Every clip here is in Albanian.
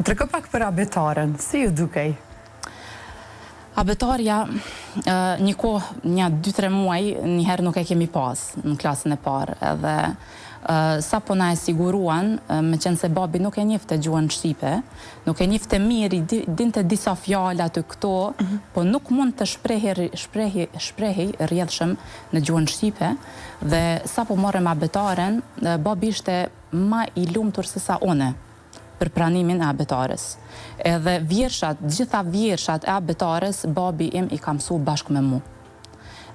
Treko pak për abetaren, si ju dukej? Abetarja, një 2-3 muaj, njëherë nuk e kemi pas në klasën e parë. Edhe sa po na e siguruan, me qenë se babi nuk e njifte gjuhën shqipe, nuk e njifte mirë, dinte disa fjala të këto, po nuk mund të shprehi rrjedhshëm në gjuhën shqipe, dhe sa po morëm abetaren, babi ishte ma I lumtur se sa une për pranimin e abetares. Edhe gjitha vjershat e abetares, babi im I ka mësu bashkë me mu.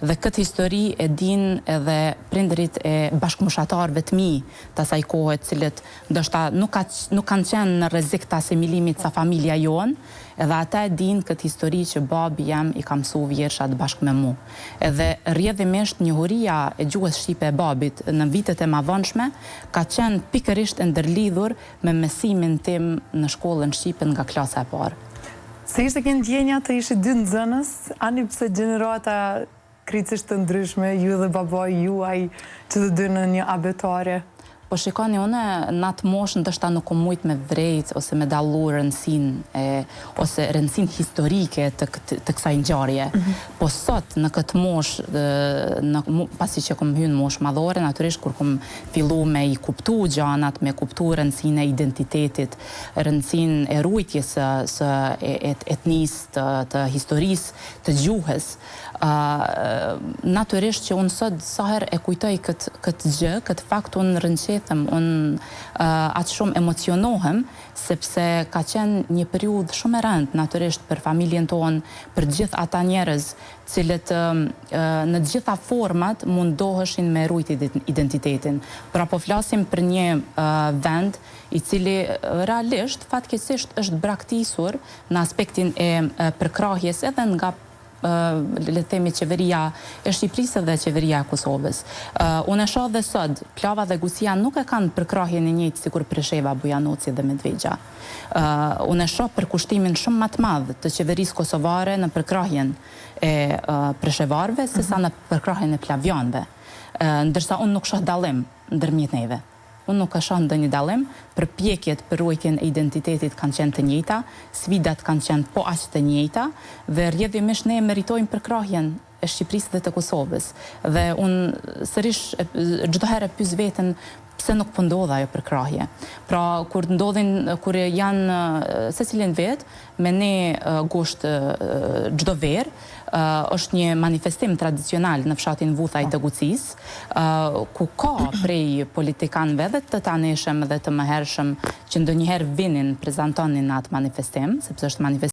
Dhe këtë histori e din edhe prindrit e bashkëmoshatarëve të mi të asaj kohe, cilët ndoshta nuk kanë qenë në rrezik të asimilimit sa familja jonë, edhe ata e din këtë histori që babi jam I ka mësu vjershat bashkë me mu. Edhe rrjedhimisht njohuria e gjuhës shqipe e babit në vitet e mëvonshme ka qenë pikërisht e ndërlidhur me mësimin tim në shkollën shqipe nga klasa e parë. Se ishte kënë ndjenja të ishi dy nxënës, ani pse gjenerata kricisht të ndryshme, ju dhe babaj juaj, që të dy në një abetare? Po shikoni, une në atë moshë ndështa nuk o mujt me vrejt ose me dallu ose rëndësin historike të kësaj ngjarje. Po sot në këtë moshë, pasi që kom hynë moshë madhore, natyrisht kur kom fillu me I kuptu gjanat, me kuptu rëndësin e identitetit, rëndësin e rujtjes së etnisë, të historisë, të gjuhës, natyrisht që unë sot saher e kujtoj këtë gjë, këtë fakt unë rënqethem, unë atë shumë emocionohem, sepse ka qenë një periudhë shumë e rëndë, natyrisht për familjen tonë, për gjithë ata njerëz, cilët në gjitha format mundoheshin me rujt identitetin. Pra po flasim për një vend I cili realisht, fatkeqësisht është braktisur në aspektin e përkrahjes edhe nga le të themi qeveria e Shqipërisë dhe qeveria e Kosovës. Unë e shoh dhe sot, Plava dhe Gusia nuk e kanë përkrahjen e njëjtë sikur Presheva, Bujanoci dhe Medvegja. Unë e shoh përkushtimin shumë më të madh të qeverisë kosovare në përkrahjen e preshevarëve sesa në përkrahjen e plavianëve. Ndërsa unë nuk shoh dallim ndërmjet neve. Unë nuk e shoh ndonjë dallim, përpjekjet për ruajtjen e identitetit kanë qenë të njëjta, sfidat kanë qenë po aq të njëjta, dhe rrjedhimisht ne meritojmë përkrahjen e Shqipërisë dhe të Kosovës. Dhe unë sërish çdo herë pyes veten pse nuk po ndodh ajo përkrahje. Pra kur janë secilin vet me ne gusht çdo verë, është një manifestim tradicional në fshatin Vuthaj të Gucisë, ku ka prej politikanëve dhe të taneshëm dhe të mëhershëm që ndonjëherë vinin, prezantonin atë manifestim, sepse është manifestim